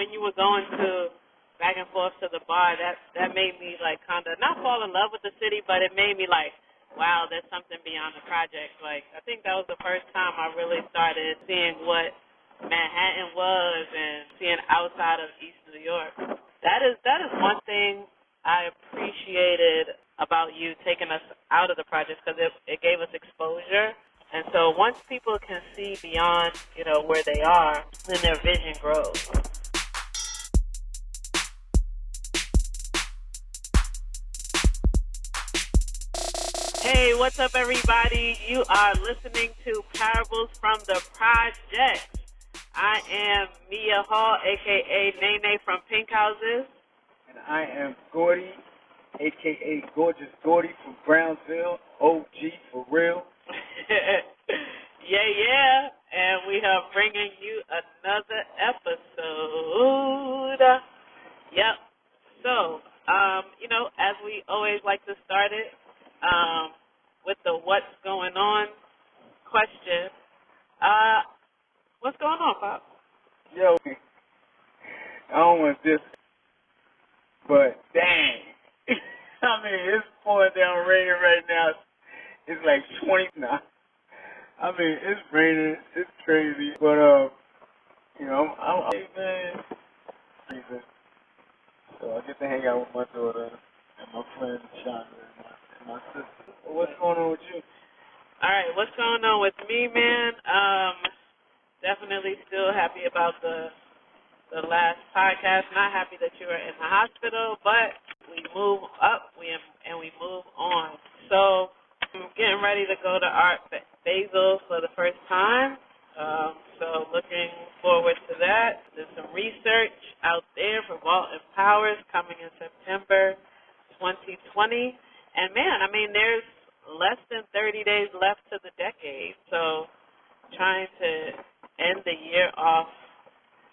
when you were going to back and forth to the bar, that made me like kind of not fall in love with the city, but it made me like, wow, there's something beyond the project. Like, I think that was the first time I really started seeing what Manhattan was and seeing outside of East New York. That is one thing I appreciated about you taking us out of the projects, because it gave us exposure. And so once people can see beyond, where they are, then their vision grows. Hey, what's up, everybody? You are listening to Parables from the Projects. I am Mia Hall, a.k.a. Nene from Pink Houses. And I am Gordy, a.k.a. Gorgeous Gordy from Brownsville, OG for real. Yeah. And we are bringing you another episode. Yep. So, as we always like to start it, with the what's going on question. What's going on, Pop? Yo, I don't want this, but dang. I mean, it's pouring down raining right now. It's like 20 now. I mean, it's raining. It's crazy. But, I'm man. So I get to hang out with my daughter and my friend Chandra and my sister. What's going on with you? All right, what's going on with me, man? Definitely still happy about the last podcast. Not happy that you were in the hospital, but we move up and we move on. So I'm getting ready to go to Art Basel for the first time. So looking forward to that. There's some research out there for Vault and Powers coming in September 2020. And, man, I mean, there's less than 30 days left to the decade. So trying to end the year off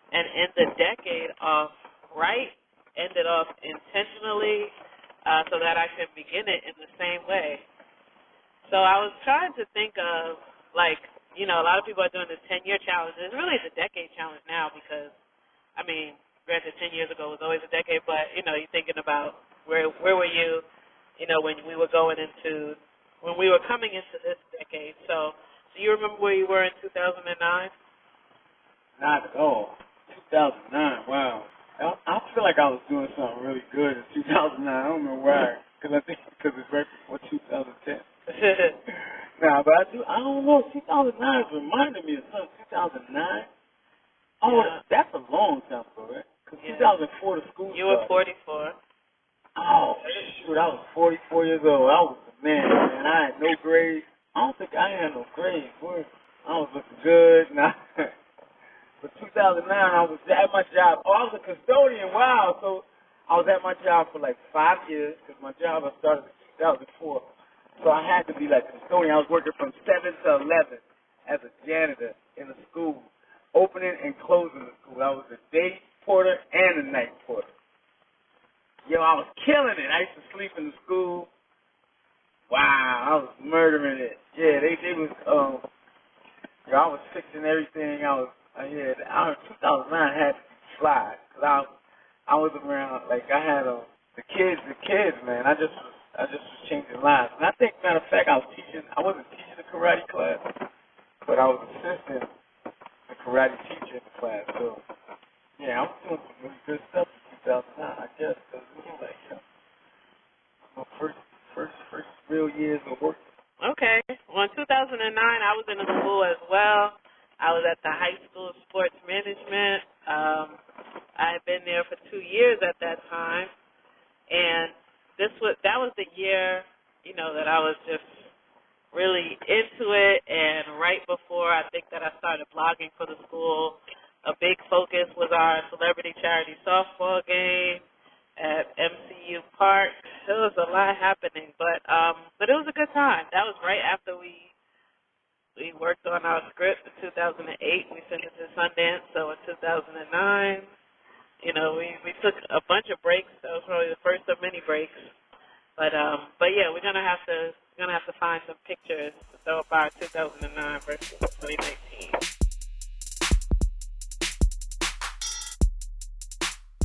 and end the decade off right, end it off intentionally so that I can begin it in the same way. So I was trying to think of, like, a lot of people are doing the 10-year challenge. It's really the decade challenge now because, I mean, granted, 10 years ago was always a decade, but, you're thinking about where were you, when we were coming into this decade. So do you remember where you were in 2009? Not at all. 2009, wow. I feel like I was doing something really good in 2009. I don't know why. Because it's right before 2010. But I don't know. 2009 reminded me of something. 2009? Oh, yeah. That's a long time ago, right? Because 2004 the school You were 44. Oh, shoot, I was 44 years old. I was a man. I had no grades. I don't think I had no grades. I was looking good. But 2009, I was at my job. Oh, I was a custodian. Wow. So I was at my job for like 5 years because my job I started in 2004. So I had to be like a custodian. I was working from 7 to 11 as a janitor in the school, opening and closing the school. I was a day porter and a night porter. Yo, I was killing it. I used to sleep in the school. Wow, I was murdering it. Yeah, they was, I was fixing everything. 2009 had to be fly. Cause I was around, like I had the kids, man. I just was changing lives. And I think, matter of fact, I wasn't teaching the karate class, but I was assisting the karate teacher in the class. So, yeah, I was doing some really good stuff in 2009, I guess. Cause it was like my first real years of work. Okay. Well, in 2009, I was in the school as well. I was at the high school of sports management. I had been there for 2 years at that time, and that was the year, that I was just really into it. And right before I think that I started blogging for the school, a big focus was our celebrity charity softball game at MCU Park. There was a lot happening, but it was a good time. That was right after we worked on our script in 2008. We sent it to Sundance. So in 2009, we took a bunch of breaks. That was probably the first of many breaks. But yeah, we're gonna have to find some pictures to throw up our 2009 versus 2019.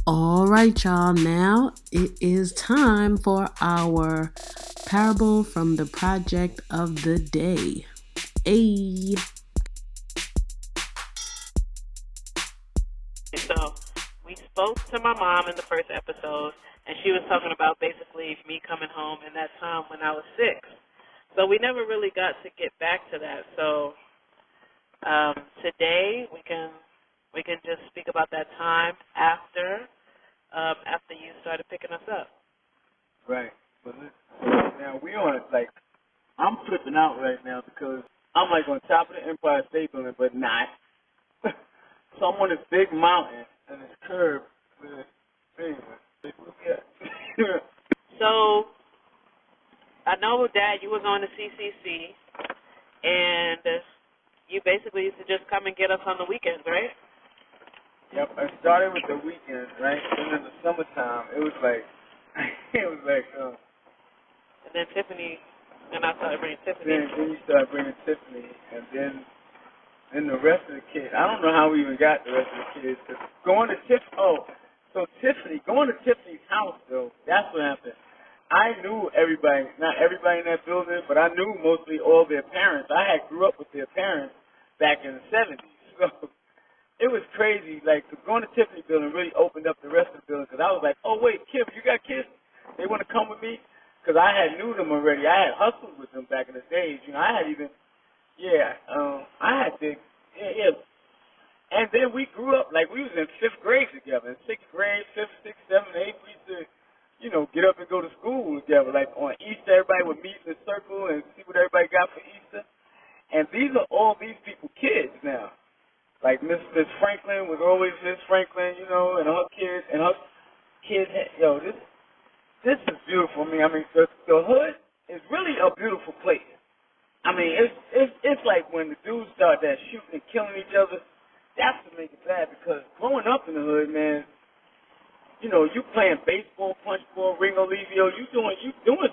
All right, y'all. Now it is time for our parable from the project of the day. Hey. So we spoke to my mom in the first episode, and she was talking about basically me coming home in that time when I was 6. So we never really got to get back to that. So today we can just speak about that time after you started picking us up. Right. But now we on it. Like, I'm flipping out right now because I'm like on top of the Empire State Building, but not. So I'm on this big mountain and it's curved. Anyway, So I know, Dad, you was on the CCC, and you basically used to just come and get us on the weekends, right? Yep. I started with the weekends, right? And in the summertime, it was like, And then Tiffany, and I started bringing Tiffany. Then you started bringing Tiffany, and then the rest of the kids. I don't know how we even got the rest of the kids. Going to Tiffany's house, though, that's what happened. I knew everybody, not everybody in that building, but I knew mostly all their parents. I grew up with their parents back in the 70s. So it was crazy. Like, going to Tiffany building really opened up the rest of the building because I was like, oh, wait, Kim, you got kids? They want to come with me? Because I had knew them already. I had hustled with them back in the days. You know, I had even, I had to, And then we grew up, like, we was in 5th grade together. In 6th grade, 5th, 6th, 7th, 8th, we used to, get up and go to school together. Like, on Easter, everybody would meet in a circle and see what everybody got for Easter. And these are all these people kids now. Like, Miss Franklin was always Miss Franklin, and her kids, this is beautiful. I mean, the hood is really a beautiful place. I mean, it's like when the dudes start that shooting and killing each other, that's what makes it bad, because growing up in the hood, man, you playing baseball, punch ball, ring olivio, you doing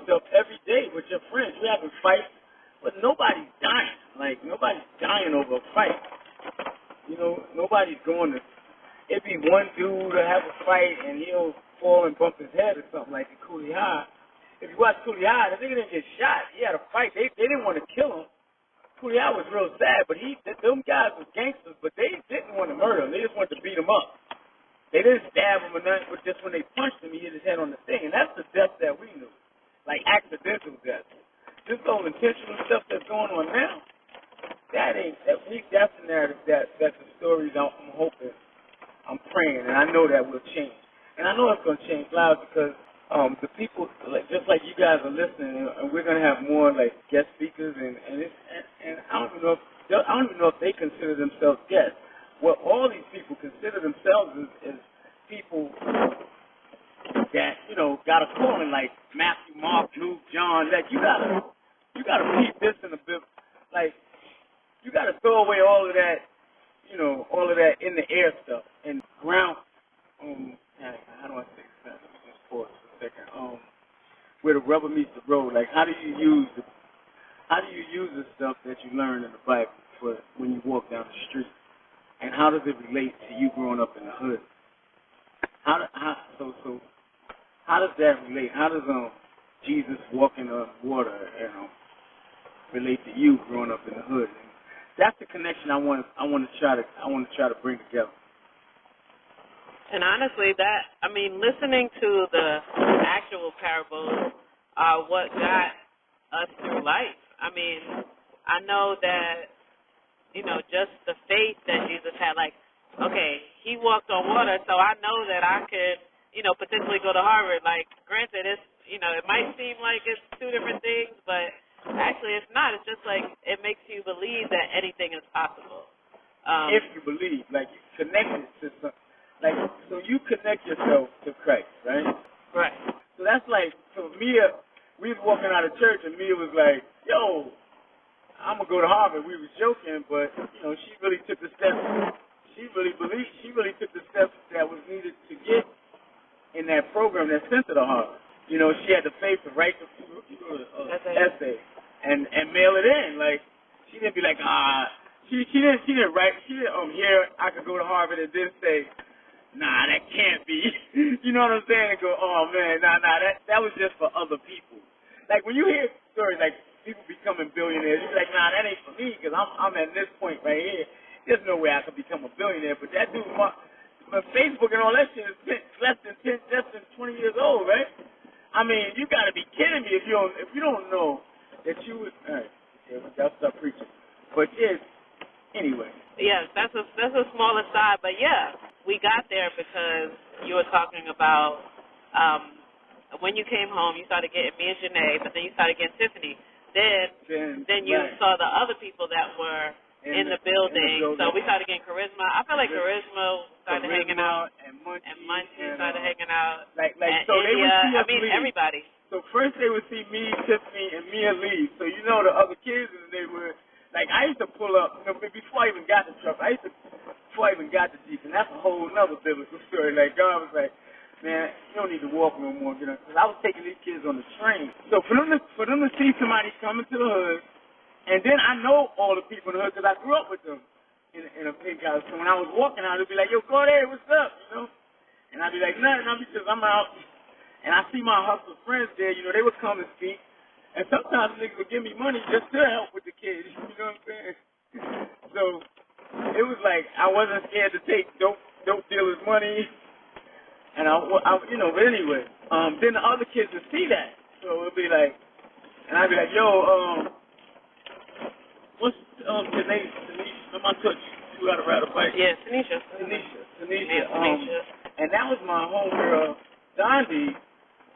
stuff every day with your friends. You having fights, but nobody's dying. Like, nobody's dying over a fight. Nobody's going to, it'd be one dude to have a fight and he'll fall and bump his head or something like the Coolie High. If you watch Coolie High, the nigga didn't get shot. He had a fight. They didn't want to kill him. Coolie High was real sad, but them guys were gangsters, but they didn't want to murder him. They just wanted to beat him up. They didn't stab him or nothing, but just when they punched him, he hit his head on the thing. And that's the death that we knew, like accidental death. This whole intentional stuff that's going on now, that's the narrative, that's the stories I'm hoping, I'm praying, and I know that will change. And I know it's going to change lives because the people, just like you guys are listening, and we're going to have more like guest speakers, and I don't even know if they consider themselves guests. What all these people consider themselves is people that got a calling, like Matthew, Mark, Luke, John. Like you gotta keep this in the bit. Like you gotta throw away all of that, all of that in the air stuff and ground. How do I say this? Let me just pause for a second. Where the rubber meets the road. Like how do you use the stuff that you learn in the Bible for when you walk down the street? And how does it relate to you growing up in the hood? How does that relate? How does Jesus walking on water, relate to you growing up in the hood? And that's the connection I want to try to bring together. And honestly, listening to the actual parables are what got us through life. I mean, I know that. Just the faith that Jesus had, like, okay, he walked on water, so I know that I could, potentially go to Harvard. Like, granted, it's, it might seem like it's two different things, but actually it's not. It's just like it makes you believe that anything is possible. If you believe, like, you connect it to something. Like, so you connect yourself to Christ, right? Right. So that's like, so Mia, we was walking out of church, and Mia was like, yo, I'm going to go to Harvard. We was joking, but, she really took the steps. She really believed. She really took the steps that was needed to get in that program that sent her to Harvard. She had the faith to write the essay and mail it in. Like, she didn't be like, she didn't write, she didn't hear I could go to Harvard and then say, nah, that can't be. You know what I'm saying? And go, oh man, nah, that was just for other people. Like when you hear stories like people becoming billionaires, you're like, nah, that ain't for me because I'm at this point right here. There's no way I could become a billionaire. But that dude, but Facebook and all that shit is less than 20 years old, right? I mean, you got to be kidding me if you don't know that you would. All right, yeah, that's stop preaching. But yes, anyway. Yes, that's a small aside, but yeah, we got there because you were talking about when you came home, you started getting me and Janae, but then you started getting Tiffany. Then you right. saw the other people that were in the building. So we started getting Charisma. I feel like Charisma started hanging out, and Munchie started hanging out. Like and so India, they would see us leave. everybody. So first they would see me, Tiffany, and Mia leave. So you know the other kids, and they would. Like, I used to pull up, before I even got the truck, before I even got the Jeep, and that's a whole nother biblical story. Like, God was like, man, you don't need to walk no more, you know, because I was taking these kids on the train. So for them to see somebody coming to the hood, and then I know all the people in the hood because I grew up with them in a pink house. So when I was walking out, they'd be like, yo, Gordy, what's up, you know? And I'd be like, nothing, because I'm out. And I see my hustle friends there, you know, they would come and speak. And sometimes niggas would give me money just to help with the kids, you know what I'm saying? So it was like I wasn't scared to take dope dealers' money, and I you know. But anyway, then the other kids would see that, so it'd be like, and I'd be like, yo, what's your name? Tanisha. I took you out to ride a bike. Yeah, Tanisha. And that was my homegirl, Dondi,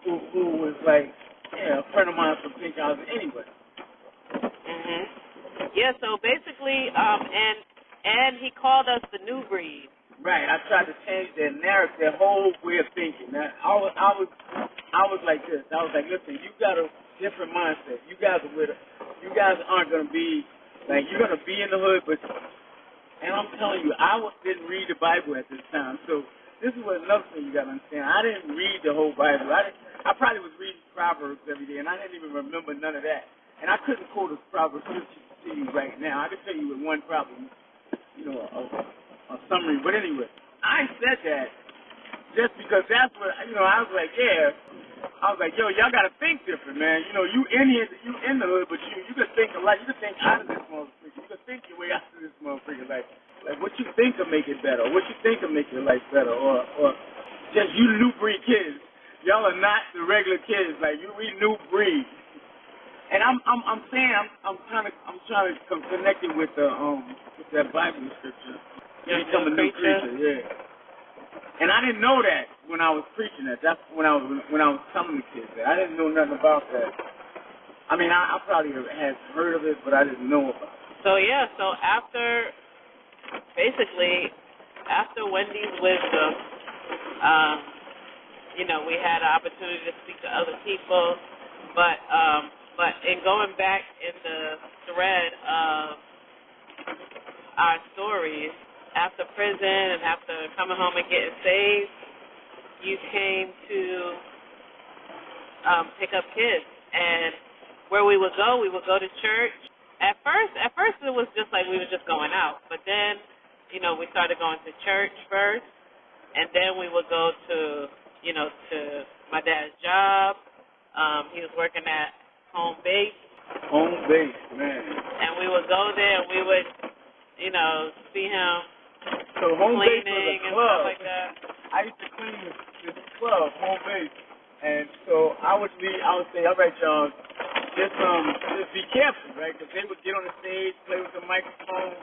who was like. Yeah, a friend of mine from Pink House anyway. Yeah, so basically, and he called us the new breed. Right, I tried to change their narrative, their whole way of thinking. Now, I was like this. I was like, listen, you got a different mindset. You guys aren't gonna be like you're gonna be in the hood, but and I'm telling you, I didn't read the Bible at this time, so. This is what another thing you gotta understand. I didn't read the whole Bible. I probably was reading Proverbs every day, and I didn't even remember none of that. And I couldn't quote a Proverbs to you right now. I could tell you with one problem, you know, a summary. But anyway, I said that just because that's what you know. I was like, yeah. I was like, yo, y'all gotta think different, man. You know, you in here, you in the hood, but you can think a lot. You can think out of this motherfucker. You can think your way out of this motherfucker, like what you think will make it better, or what you think will make your life better, or just you new breed kids. Y'all are not the regular kids. Like we new breed. And I'm saying I'm trying to connect it with that Bible scripture. Become a new creature, yeah. And I didn't know that when I was preaching that. That's when I was telling the kids that. I didn't know nothing about that. I mean, I probably had heard of it, but I didn't know about it. So yeah, so after Wendy's wisdom, you know, we had an opportunity to speak to other people, but in going back in the thread of our stories, after prison and after coming home and getting saved, you came to pick up kids. And where we would go to church. At first it was just like we were just going out. But then, you know, we started going to church first. And then we would go to my dad's job. He was working at home base. Home base, man. And we would go there and we would, you know, see him so home base was a and club. stuff like that. I used to clean this club, home base. And so I would say, all right, y'all, just be careful, right? Because they would get on the stage, play with the microphone.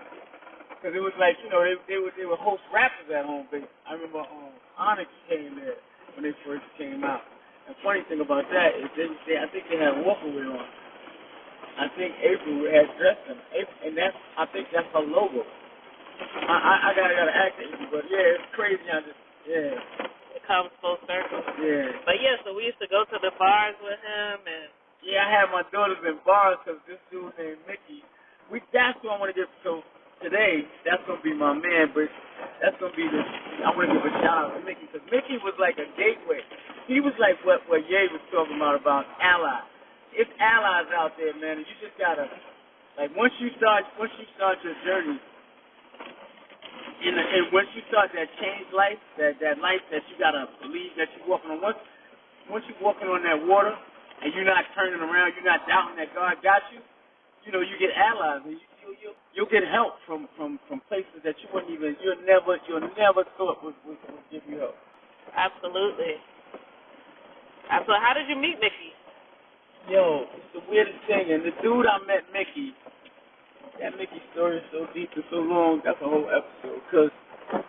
Because it was like, you know, they would host rappers at home base. I remember Onyx came there when they first came out. And funny thing about that is I think they had Walkaway on. I think April had dressed them. I think that's her logo. I gotta act April, but yeah, it's crazy. It comes full circle. Yeah. But yeah, so we used to go to the bars with him and. Yeah, I had my daughters in bars because this dude named Mickey. That's what I want to give. So today, that's gonna be my man, but that's gonna be I want to give a shout out to Mickey because Mickey was like a gateway. He was like what Ye was talking about allies. It's allies out there, man, and you just gotta once you start your journey, And once you start that changed life, that life that you gotta believe that you're walking on, once you're walking on that water and you're not turning around, you're not doubting that God got you, you know, you get allies and you'll get help from places that you'll never thought would give you help. Absolutely. So how did you meet Mickey? Yo, it's the weirdest thing, and the dude I met, Mickey, that Mickey story is so deep and so long, that's a whole episode, because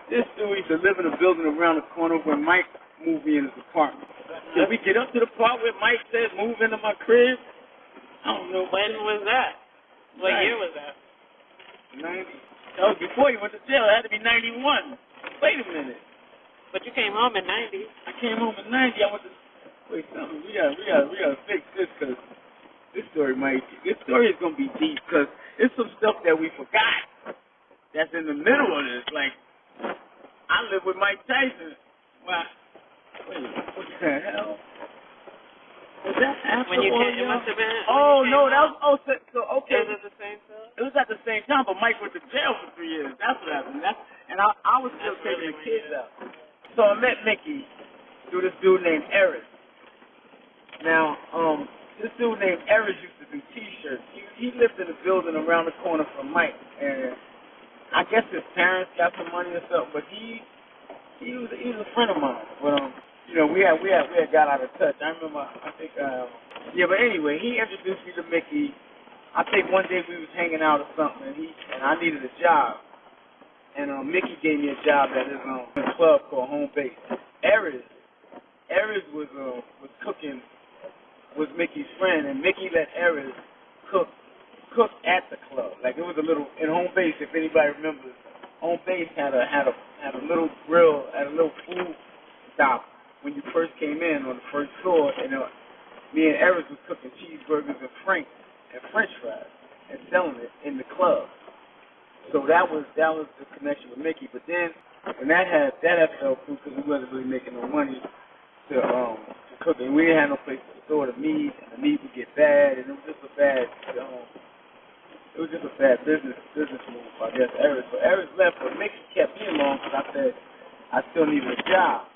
this dude used to live in a building around the corner where Mike moved in his apartment. Did we get up to the part where Mike said, move into my crib? I don't know. When was that? What year was that? 90. That was before he went to jail. It had to be 91. Wait a minute. But you came home in 90. I came home in 90. I went to... Wait, something. We gotta fix this, because this story is going to be deep, because it's some stuff that we forgot that's in the middle of this. Like, I lived with Mike Tyson. Well, wait, what the hell? Was that after when you all came, it must have been. Oh, no, that was, okay. Was it the same time? It was at the same time, but Mike went to jail for 3 years. That's what happened. And I was still taking the kids out. So I met Mickey through this dude named Eris. Now, this dude named Eris used to do T-shirts. He lived in a building around the corner from Mike, and I guess his parents got some money or something, but he was a friend of mine. But you know, we had got out of touch. I remember, but anyway, he introduced me to Mickey. I think one day we was hanging out or something, and I needed a job, and Mickey gave me a job at his club called Home Base. Eris was cooking, was Mickey's friend, and Mickey let Eris cook at the club. Like, it was a little in Home Base. If anybody remembers, Home Base had a little grill, had a little food stop when you first came in on the first floor, and me and Eris was cooking cheeseburgers and French fries and selling it in the club. So that was the connection with Mickey. But then when that fell through, because we wasn't really making no money to cook, and we didn't have no place to store the meat, and the meat would get bad, and it was just a bad business move, I guess. Eris. So Eris left, but Mickey kept me along because I said I still needed a job.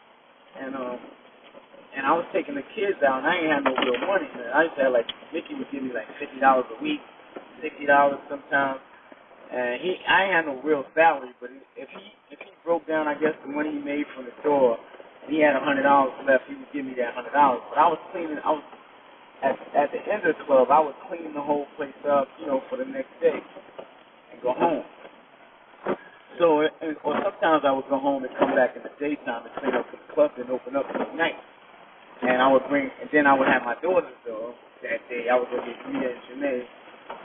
And I was taking the kids out, and I ain't had no real money, man. I used to have, like, Mickey would give me, like, $50 a week, $60 sometimes. And I ain't had no real salary, but if he broke down, I guess, the money he made from the store, and he had $100 left, he would give me that $100. But I was at the end of the club, I would clean the whole place up, you know, for the next day and go home. So, or sometimes I would go home and come back in the daytime and clean up for the club and open up for the night. And then I would have my daughters, though, that day. I would go get Mia and Janae,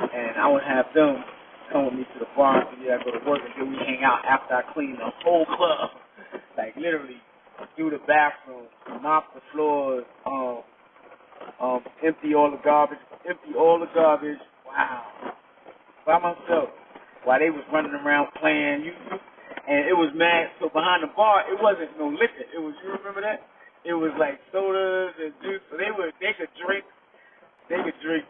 and I would have them come with me to the bar, so I go to work, and then we hang out after I clean the whole club. Like, literally, do the bathroom, mop the floors, empty all the garbage. Wow. By myself. While they was running around playing, and it was mad. So behind the bar, it wasn't no liquor. It was, you remember that? It was like sodas and juice. So they could drink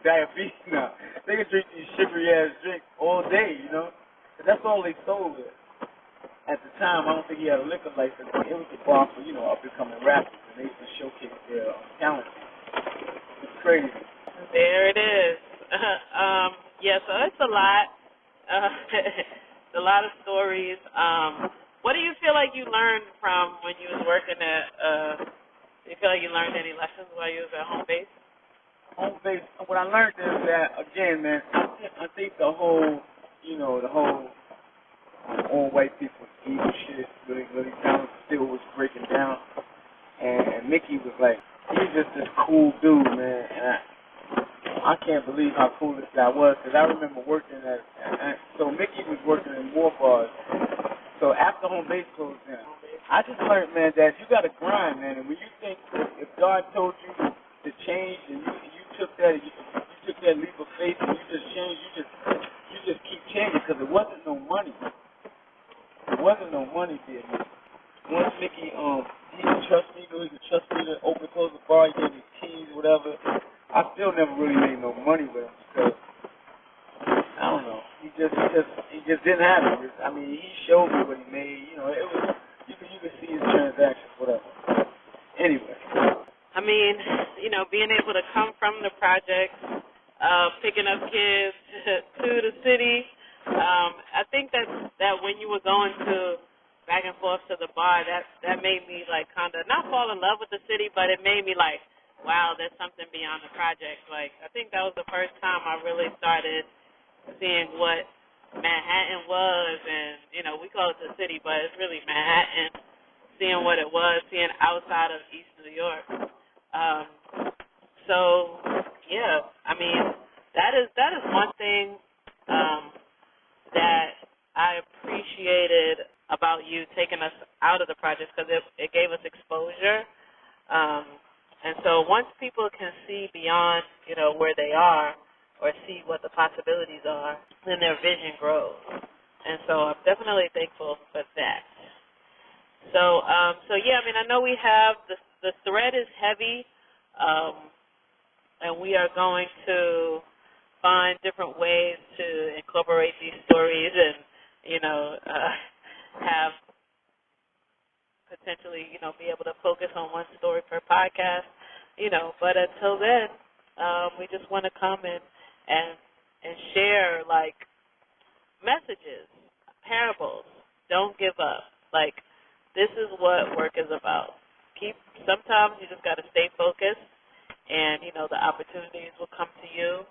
diabetes now. They could drink these sugary ass drinks all day, you know. But that's all they sold it. At the time, I don't think he had a liquor license. But it was a bar for, you know, up and coming rappers, and they used to showcase their talent. It's crazy. There it is. Yeah, so it's a lot. A lot of stories. What do you feel like you learned from when you was working at, do you feel like you learned any lessons while you was at Home Base? Home Base, what I learned is that, again, man, I think the whole all white people evil shit really kind of still was breaking down. And Mickey was like, he's just this cool dude, man. And I can't believe how cool this guy was, because I remember working so Mickey was working in war bars. So after Home Base closed down, I just learned, man, that you got to grind, man. And when you think, if God told you to change, and you took that leap of faith, and you just changed, you just keep changing, because it wasn't no money. It wasn't no money there. Once Mickey, he could trust me, he could trust me to open, close the bar, he gave me keys, whatever. I still never really made no money with him, because I don't know. He just didn't have it. I mean, he showed me what he made. transactions, whatever. Anyway. I mean, being able to come from the projects, picking up kids to the city. I think that when you were going to back and forth to the bar, that made me like kind of not fall in love with the city, but it made me like, wow, there's something beyond the project. Like, I think that was the first time I really started seeing what Manhattan was, and we call it the city, but it's really Manhattan. Seeing what it was, seeing outside of East New York. So yeah, I mean that is one thing that I appreciated about you taking us out of the projects, because it gave us exposure. And so once people can see beyond, where they are, or see what the possibilities are, then their vision grows. And so I'm definitely thankful for that. So yeah, I mean, I know we have the thread is heavy, and we are going to find different ways to incorporate these stories and, have potentially, be able to focus on one story per podcast, but until then, we just want to come and share, like, messages, parables. Don't give up. Like, this is what work is about. Sometimes you just got to stay focused, and, the opportunities will come to you.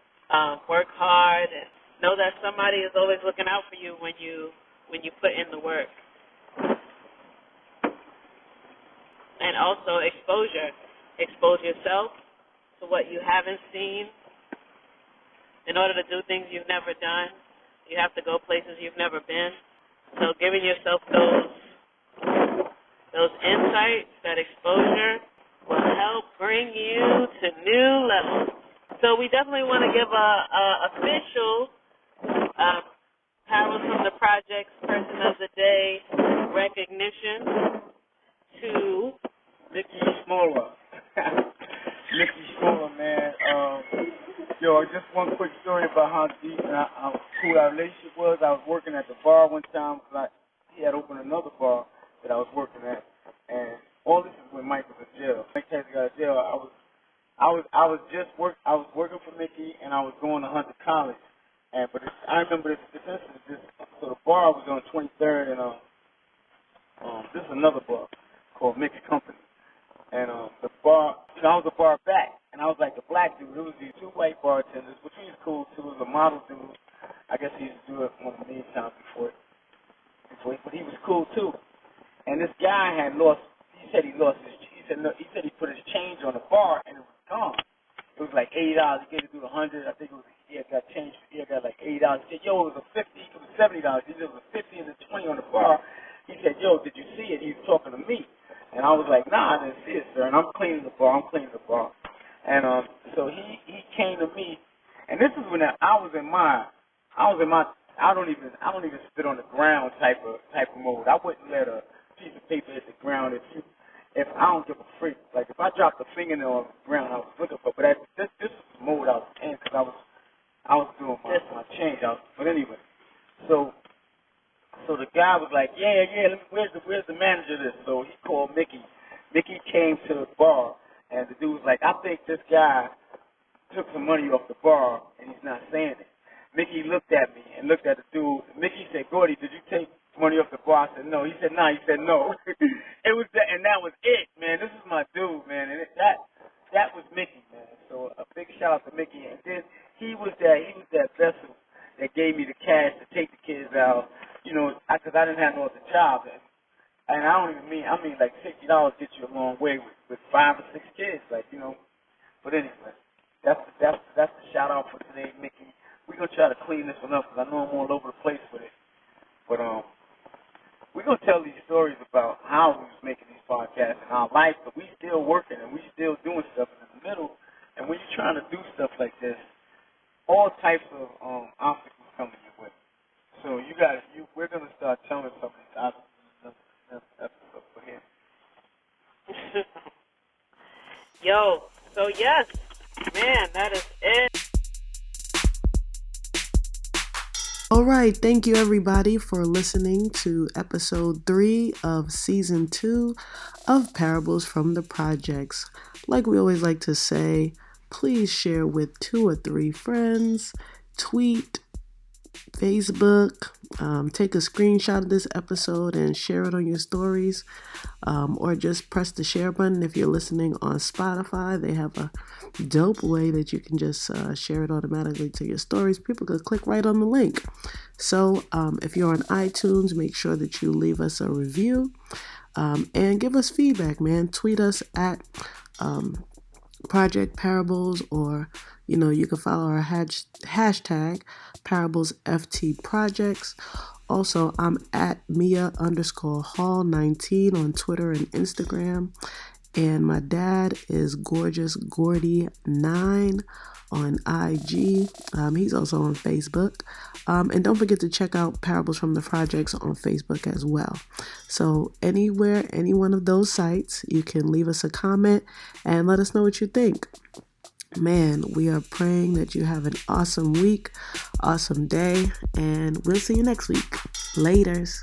Work hard and know that somebody is always looking out for you when you put in the work. And also exposure. Expose yourself to what you haven't seen. In order to do things you've never done, you have to go places you've never been. So giving yourself those insights, that exposure, will help bring you to new levels. So we definitely want to give a official Parables from the Projects Person of the Day recognition to Mickey Smoller. Mickey Smoller, man. Just one quick story about how deep and how cool our relationship was. I was working at the bar one time because he had opened another bar that I was working at, and all this is when Mike was in jail. Mike had got out of jail. I was working for Mickey, and I was going to Hunter College, I remember this instance. So the bar was on 23rd, and this is another bar called Mixed Company, and the bar, I was a bar back, and I was like the black dude. It was these two white bartenders, which he was cool too. It was a model dude. I guess he used to do it one of the main times before, but he was cool too. And this guy had lost. He said he lost his. He said he put his change on the bar and it was gone. It was like $80. He gave it to $100. I think it was. He had got change. He had got like $80. He said, "Yo, it was a $50. It was $70. He said it was a 50 and a 20 on the bar." He said, "Yo, did you see it?" He was talking to me, and I was like, "Nah, I didn't see it, sir." And I'm cleaning the bar. And so he came to me, and this is when I was in my. I don't even spit on the ground type of mode. I wouldn't let a piece of paper hit the ground if I don't give a freak. Like if I dropped a fingernail on the ground, I was looking for. But this is the mode I was in because I was doing my change. But anyway, so the guy was like, yeah. Where's the manager of this? So he called Mickey. Mickey came to the bar, and the dude was like, I think this guy took some money off the bar, and he's not saying it. Mickey looked at me and looked at the dude. Mickey said, "Gordy, did you take money off the bar?" I said, "No." He said, "Nah." He said, "No." It was that, and that was it, man. This is my dude, man, and that was Mickey, man. So a big shout out to Mickey. And then he was that vessel that gave me the cash to take the kids out, because I didn't have no other job, and I mean like $60 gets you a long way with 5 or 6 kids, But anyway, that's the shout out for today, Mickey. We're going to try to clean this one up because I know I'm all over the place with it. But we're going to tell these stories about how we was making these podcasts in our life, but we still working and we still doing stuff in the middle. And when you're trying to do stuff like this, all types of obstacles come in your way. So we're going to start telling some of these obstacles in this episode for him. Yo, so yes, man, that is it. All right, thank you everybody for listening to episode 3 of season 2 of Parables from the Projects. Like we always like to say, please share with 2 or 3 friends, tweet, Facebook, take a screenshot of this episode and share it on your stories, or just press the share button. If you're listening on Spotify, they have a dope way that you can just share it automatically to your stories. People could click right on the link. So if you're on iTunes, make sure that you leave us a review and give us feedback, man. Tweet us at Project Parables, or you can follow our hashtag ParablesFTProjects. Also, I'm at Mia_Hall19 on Twitter and Instagram. And my dad is Gorgeous Gordy 9 on IG. He's also on Facebook. And don't forget to check out Parables from the Projects on Facebook as well. So anywhere, any one of those sites, you can leave us a comment and let us know what you think. Man, we are praying that you have an awesome week, awesome day, and we'll see you next week. Laters.